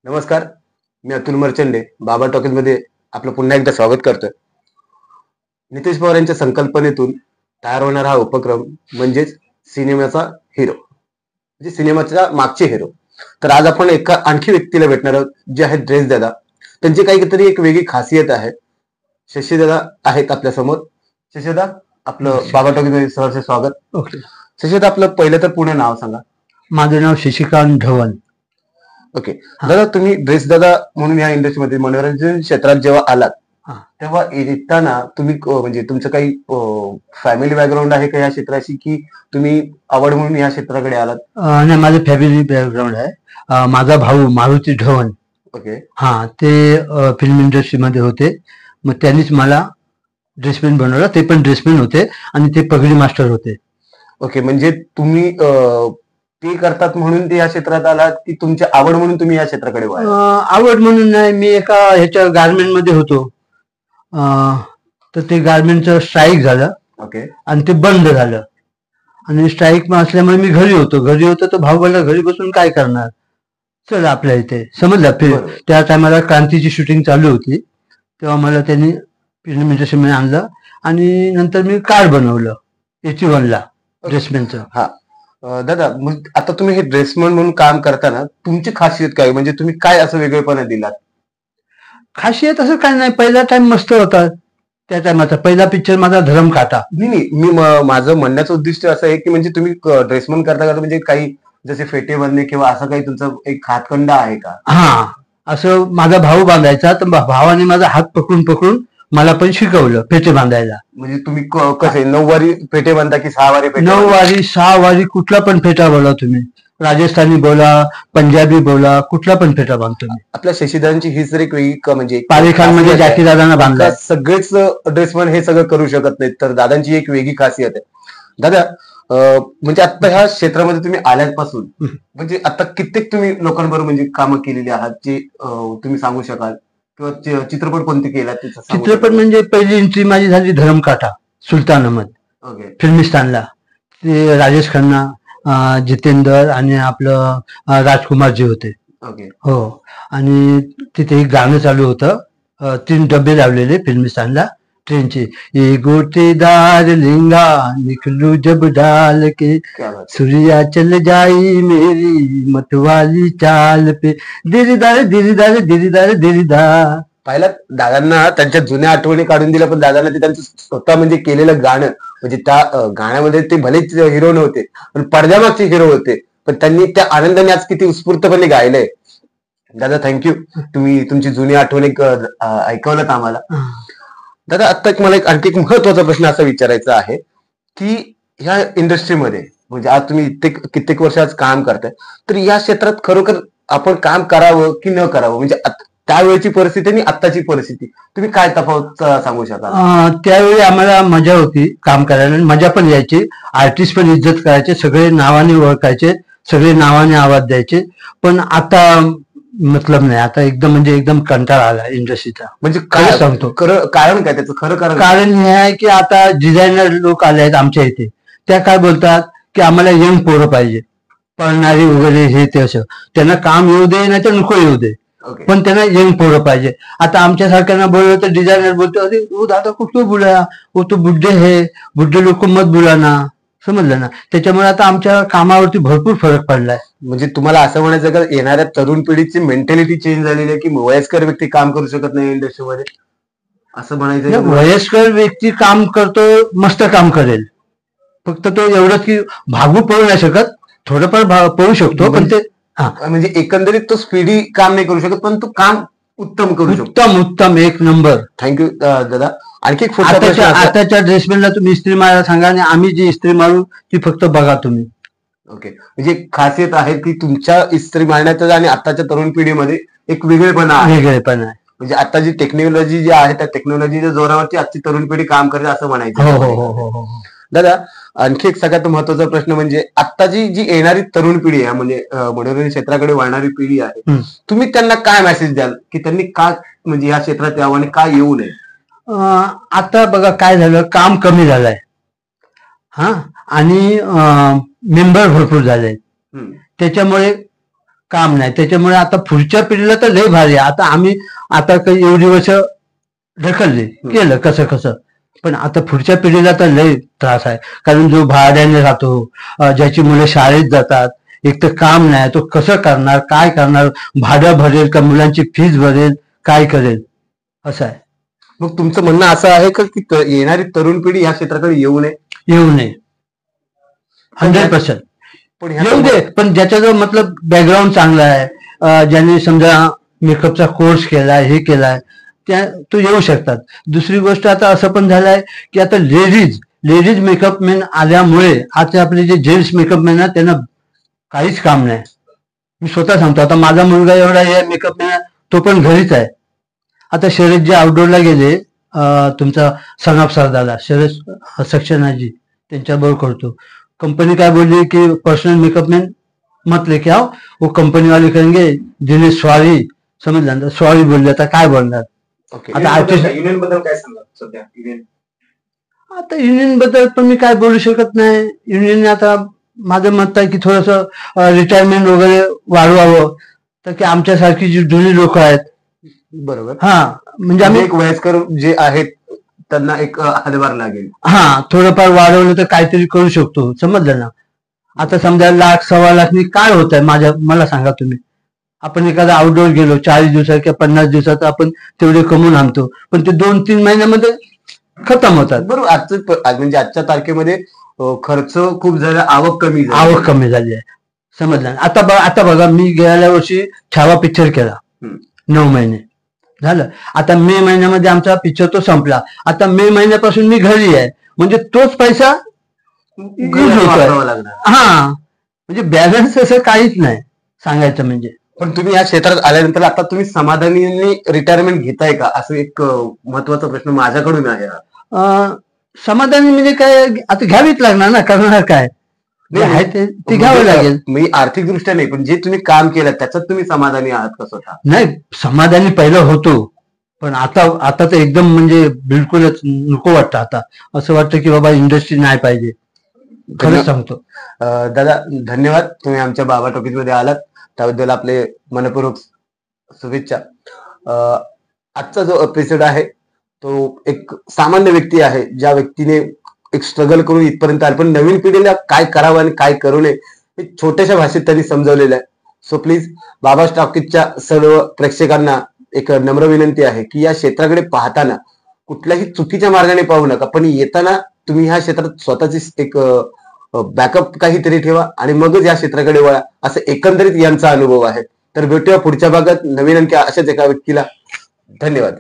नमस्कार. मी अतुल मर्चंडे बाबा टॉकीज मध्ये आपलं पुन्हा एकदा स्वागत करतोय. नितेश पवार यांच्या संकल्पनेतून तयार होणारा हा उपक्रम म्हणजेच सिनेमाचा हिरो, म्हणजे सिनेमाच्या मागचे हिरो. तर आज आपण एका आणखी व्यक्तीला भेटणार आहोत जे आहेत ड्रेस दादा. त्यांची काहीतरी एक वेगळी खासियत आहे. शशी दादा आहेत आपल्या समोर. शशी दादा, आपलं बाबा टॉकीज मध्ये सहर्ष स्वागत. ओके. शशी दादा, आपलं पहिलं तर पूर्ण नाव सांगा. माझं नाव शशिकांत ढवण. ओके दादा, तुम्ही ड्रेस दादा म्हणून या इंडस्ट्रीमध्ये मनोरंजन क्षेत्रात जेव्हा आलात तेव्हा येताना तुम्ही म्हणजे तुमचं काही फॅमिली बॅकग्राऊंड आहे का या क्षेत्राशी, की तुम्ही आवड म्हणून या क्षेत्राकडे आलात? नाही, माझं फॅमिली बॅकग्राऊंड आहे. माझा भाऊ मारुती ढवण, ओके, ते फिल्म इंडस्ट्रीमध्ये होते. मग त्यांनीच मला ड्रेसमॅन बनवला. ते पण ड्रेसमॅन होते आणि ते पगडी मास्टर होते. ओके, म्हणजे तुम्ही ते करतात म्हणून ते या क्षेत्रात आलात, की तुमची आवड म्हणून तुम्ही या क्षेत्राकडे वळालात? आवड म्हणून नाही, मी एका ह्याच्या गारमेंट मध्ये होतो. तर ते गारमेंटचं स्ट्राईक झालं. ओके. आणि ते बंद झालं. आणि स्ट्राईक असल्यामुळे मी घरी होतो. तर भाऊ बोलला घरी बसून काय करणार, चल आपल्या इथे. समजलं. त्या टायमाला क्रांतीची शूटिंग चालू होती, तेव्हा मला त्यांनी फिल्म इंडस्ट्रीमध्ये आणलं आणि नंतर मी कार्ड बनवलं 81ला ड्रेसमॅनचं. हा दादा, मग आता तुम्ही हे ड्रेसमॅन म्हणून काम करताना तुमची खासियत काय, म्हणजे तुम्ही काय असं वेगळेपणा दिलात? खासियत असं काय नाही, पहिला टाइम मस्त होता. त्या टायमाचा पहिला पिक्चर माझा धरमकाटा. नाही, मी माझं म्हणण्याचं उद्दिष्ट असं आहे की म्हणजे तुम्ही ड्रेसमॅन करता म्हणजे काही जसे फेटे बांधणे किंवा असं काही तुमचा एक हातखंडा आहे का? असं माझा भाऊ बांधायचा, तर भावाने माझा हात पकडून पकडून मला पण शिकवलं फेटे बांधायला. म्हणजे तुम्ही कसे 9 वारी फेटे बांधता की 6 वारी? 9 वारी 6 वारी कुठला पण फेटा बोला तुम्ही, राजस्थानी बोला, पंजाबी बोला, कुठला पण फेटा बांधतो मी. आपल्या शशीदांची हीच एक वेगळी म्हणजे पारेखान मध्ये जॅकी दादांना बांधला. सगळेच ड्रेसमॅन हे सगळं करू शकत नाहीत, तर दादांची एक वेगळी खासियत आहे. दादा, म्हणजे आता ह्या क्षेत्रामध्ये तुम्ही आल्यापासून म्हणजे आता कित्येक तुम्ही लोकांबरोबर म्हणजे कामं केलेली आहात, जे तुम्ही सांगू शकाल? किंवा चित्रपट कोणते केला? चित्रपट म्हणजे पहिली एंट्री माझी झाली धरमकाटा, सुलतान अहमद. ओके. फिल्मिस्तानला ते राजेश खन्ना, जितेंद्र आणि आपलं राजकुमारजी होते. ओके. हो. आणि तिथे एक गाणं चालू होतं. 3 डबे लावलेले फिल्मिस्तानला ट्रेनचे. ये गोटेदार लिंगा निकलू जब डाल के, सूर्या चल जाई मेरी मतवाली चाल पे, दिरीदार दिरीदार दिरीदार दिरीदार. पाहिलं, दादांना त्यांच्या जुन्या आठवणी काढून दिल्या, पण दादांना ते त्यांचं स्वतः म्हणजे केलेलं गाणं, म्हणजे त्या गाण्यामध्ये ते भलेच हिरो नव्हते पण पडद्यामागचे हिरो होते, पण त्यांनी त्या आनंदाने आज किती उत्स्फूर्तपणे गायलंय. दादा, थँक्यू. तुम्ही तुमची जुनी आठवणी ऐकवलं आम्हाला. दादा, आता मला आणखी एक महत्वाचा प्रश्न असा विचारायचा आहे की ह्या इंडस्ट्रीमध्ये म्हणजे आज तुम्ही कित्येक वर्ष आज काम करताय, तर या क्षेत्रात खरोखर आपण काम करावं की न करावं, म्हणजे त्यावेळेची परिस्थिती आणि आत्ताची परिस्थिती तुम्ही काय तफावत सांगू शकाल? त्यावेळी आम्हाला मजा होती काम करायला, मजा पण यायची. आर्टिस्ट पण इज्जत करायचे, सगळे नावाने ओळखायचे, सगळे नावाने आवाज द्यायचे. पण आता मतलब नाही, आता एकदम कंटाळा आला इंडस्ट्रीचा. म्हणजे काय सांगतो, कारण काय त्याचं खरं कारण हे आहे की आता डिझायनर लोक आले आहेत आमच्या इथे. त्या काय बोलतात की आम्हाला यंग पोरं पाहिजे, पळणारी वगैरे, हे ते असं. त्यांना काम येऊ दे नाही तर नको येऊ दे, पण त्यांना यंग पोरं पाहिजे. आता आमच्या सारख्यांना बोललं तर डिझायनर बोलतो, अरे वो दादा कुछ तो बुलाया, वो तो बुड्ढे है, बुड्ढे लोक मत बुलाना. समजलं ना. त्याच्यामुळे आता आमच्या कामावरती भरपूर फरक पडलाय. म्हणजे तुम्हाला असं म्हणायचं का येणाऱ्या तरुण पिढीची मेंटॅलिटी चेंज झालेली आहे की वयस्कर व्यक्ती काम करू शकत नाही इंडस्ट्रीमध्ये, असं म्हणायचं? वयस्कर व्यक्ती काम करतो, मस्त काम करेल, फक्त तो एवढंच की भागू पळू नाही शकत, थोडंफार पळू शकतो, पण ते म्हणजे एकंदरीत तो स्पीडी काम नाही करू शकत, पण तो काम उत्तम करू शकतो. उत्तम 1 नंबर. थँक्यू दादा. आणखी एक आताच्या ड्रेसमॅनला तुम्ही इस्त्री मारायला सांगा आणि आम्ही जी इस्त्री मारू ती फक्त बघा तुम्ही. ओके. म्हणजे खासियत आहे की तुमच्या इस्त्री मारण्याचं आणि आताच्या तरुण पिढीमध्ये एक वेगळेपणा आहे. म्हणजे आता जी टेक्नॉलॉजी जी आहे त्या टेक्नॉलॉजीच्या जोरावरती आजची तरुण पिढी काम करते असं म्हणायचं. दादा, आणखी एक सगळ्यात महत्वाचा प्रश्न म्हणजे आत्ताची जी येणारी तरुण पिढी आहे, म्हणजे मनोरंजन क्षेत्राकडे वळणारी पिढी आहे, तुम्ही त्यांना काय मेसेज द्याल की त्यांनी का म्हणजे या क्षेत्रात यावं आणि का येऊ नये? आता बघा काय झालं, काम कमी झालंय आणि मेंबर भरपूर झाले, त्याच्यामुळे काम नाही. त्याच्यामुळे आता पुढच्या पिढीला तर लय भारी आहे. आता आम्ही आता काही एवढी वर्ष ढकलले केलं कसं कसं, पण आता पुढच्या पिढीला तर लय त्रास आहे. कारण जो भाड्याने राहतो, ज्याची मुलं शाळेत जातात, एक तर काम नाही, तो कसं करणार, काय करणार, भाडं भरेल का मुलांची फीस भरेल, काय करेल, असं आहे. मग तुमचं म्हणणं असं आहे का की येणारी तरुण पिढी या क्षेत्राकडे येऊ नये? येऊ नये, 100%. पण येऊ दे, पण ज्याच्याजवळ मतलब बॅकग्राऊंड चांगला आहे, ज्याने समजा मेकअपचा कोर्स केलाय, हे केलाय, त्या तो येऊ शकतात. दुसरी गोष्ट आता असं पण झालं आहे की आता लेडीज मेकअप मॅन आल्यामुळे आता आपले जे जेंट्स मेकअप मॅन आहेत त्यांना काहीच काम नाही. मी स्वतः सांगतो, आता माझा मुलगा एवढा आहे मेकअप मॅन, तो पण घरीच आहे. आता शरद जे आउटडोअरला गेले, तुमचा सन ऑफ सरदारला शरद सक्सेनाजी त्यांच्याबरोबर करतो. कंपनी काय बोलली की पर्सनल मेकअप मॅन मत लेके आओ, वो कंपनी वाले करेंगे. दिने सॉरी, समजलं ना, सॉरी बोलले, आता काय बोलणार. आता युनियन बद्दल काय सांगा सध्या? आता युनियन बद्दल पण मी काय बोलू शकत नाही. युनियन आता माझं मत आहे की थोडस रिटायरमेंट वगैरे वाढवावं, तर की आमच्यासारखी जी जुनी लोक आहेत, बरोबर, हा म्हणजे आम्ही एक वयस्कर जे आहेत त्यांना एक हातभार लागेल. हा, थोडंफार वाढवलं तर काहीतरी करू शकतो, समजलं ना. आता समजा 1,00,000 1,15,00,000 काय होत आहे मला सांगा तुम्ही. आपण एखादा आउटडोअर गेलो 40 दिवसात किंवा 50 दिवसात आपण तेवढे कमवून आणतो, पण ते 2-3 महिन्यामध्ये खतम होतात. बरोबर, म्हणजे आजच्या तारखेमध्ये खर्च खूप झाला, आवक कमी झाली आहे, समजलं. आता बघा, मी गेल्या वर्षी छावा पिक्चर केला, 9 महिने झालं. आता मे महिन्यामध्ये आमचा पिक्चर तो संपला. आता मे महिन्यापासून मी घरी आहे, म्हणजे तोच पैसा यूज होतोय. हा, म्हणजे बॅलन्स असं काहीच नाही सांगायचं म्हणजे. पण तुम्ही या क्षेत्रात आल्यानंतर आता तुम्ही समाधानी रिटायरमेंट घेताय का, असं एक महत्वाचा प्रश्न माझ्याकडून आहे. समाधानी म्हणजे काय, आता घ्यावीच लागणार ना, करणार काय, ते घ्यावं लागेल. मी आर्थिक दृष्ट्या नाही, पण जे तुम्ही काम केलं त्याच्यात तुम्ही समाधानी आहात का स्वतः? नाही, समाधानी पहिलं होतो, पण आता तर एकदम म्हणजे बिलकुलच नको वाटतं. आता असं वाटतं की बाबा इंडस्ट्री नाही पाहिजे, खरंच सांगतो. दादा धन्यवाद, तुम्ही आमच्या बाबा टॉकीज मध्ये आलात, त्याबद्दल आपले मनपूर्वक शुभेच्छा. आजचा जो एपिसोड आहे तो एक सामान्य व्यक्ती आहे, ज्या व्यक्तीने एक स्ट्रगल करून इथपर्यंत आले, पण नवीन पिढीला काय करावं आणि काय करू नये हे छोट्याशा भाषेत त्यांनी समजवलेलं आहे. सो प्लीज बाबा टॉकीजच्या सर्व प्रेक्षकांना एक नम्र विनंती आहे की या क्षेत्राकडे पाहताना कुठल्याही चुकीच्या मार्गाने पाहू नका, पण येताना तुम्ही ह्या क्षेत्रात स्वतःची एक बॅकअप काहीतरी ठेवा आणि मगच या क्षेत्राकडे वळा, असं एकंदरीत यांचा अनुभव आहे. तर भेटूया पुढच्या भागात नवीन आणखी अशाच एका व्यक्तीला. धन्यवाद.